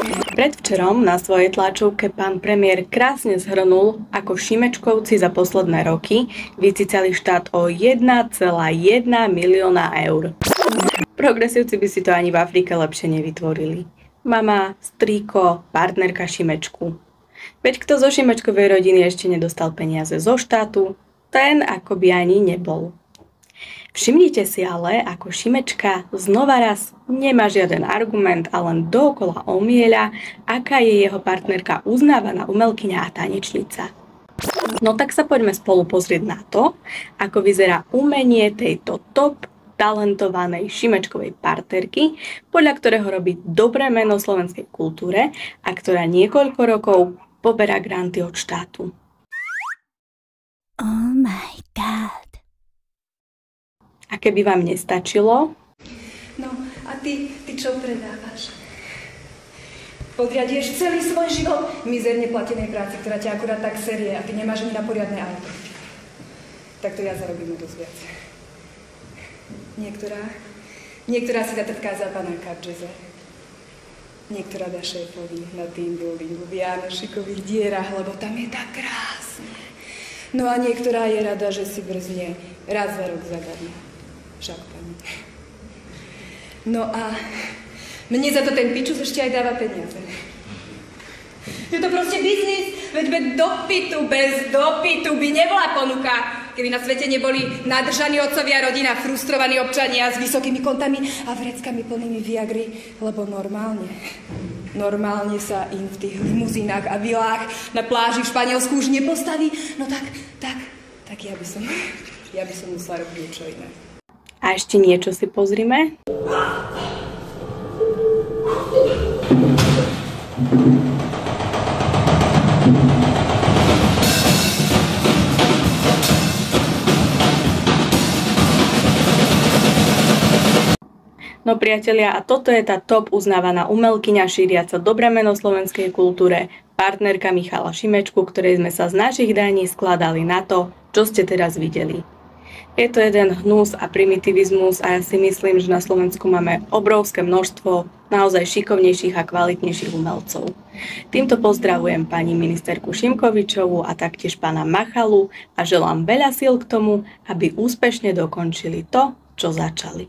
Predvčerom na svojej tlačovke pán premiér krásne zhrnul, ako Šimečkovci za posledné roky vycicali štát o 1,1 milióna eur. Progresívci by si to ani v Afrike lepšie nevytvorili. Mama, strýko, partnerka Šimečku. Veď kto zo Šimečkovej rodiny ešte nedostal peniaze zo štátu, ten ako by ani nebol. Všimnite si ale, ako Šimečka znova raz nemá žiaden argument a len dookola omieľa, aká je jeho partnerka uznávaná umelkyňa a tanečnica. No tak sa poďme spolu pozrieť na to, ako vyzerá umenie tejto top talentovanej Šimečkovej partnerky, podľa ktorého robí dobré meno slovenskej kultúre a ktorá niekoľko rokov poberá granty od štátu. Oh my god. A keby vám nestačilo? No a ty čo predávaš? Podriadieš celý svoj život mizerne platenej práci, ktorá ťa akurát tak serie a ty nemáš ani na poriadne auto. Takto ja zarobím dosť viac. Niektorá si zatrká za panáka v džeze. Niektorá dá šéfovi na team buildingu v Janošikových dierach, lebo tam je tak krásne. No a niektorá je rada, že si brzne raz za rok zadarmo. Však pani. No a mne za to ten pičus ešte aj dáva peniaze. Je to proste biznis, veď bez dopytu by nebola ponuka. Keby na svete neboli nadržaní otcovia, rodina, frustrovaní občania s vysokými kontami a vreckami plnými viagry, lebo normálne sa im v tých limuzínach a vilách na pláži v Španielsku už nepostaví. No tak ja by som musela robiť niečo iné. A ešte niečo si pozrime. No priatelia, a toto je tá top uznávaná umelkyňa šíriaca dobré meno slovenskej kultúre, partnerka Michala Šimečku, ktorej sme sa z našich daní skladali na to, čo ste teraz videli. Je to jeden hnus a primitivizmus a ja si myslím, že na Slovensku máme obrovské množstvo naozaj šikovnejších a kvalitnejších umelcov. Týmto pozdravujem pani ministerku Šimkovičovú a taktiež pána Machalu a želám veľa síl k tomu, aby úspešne dokončili to, čo začali.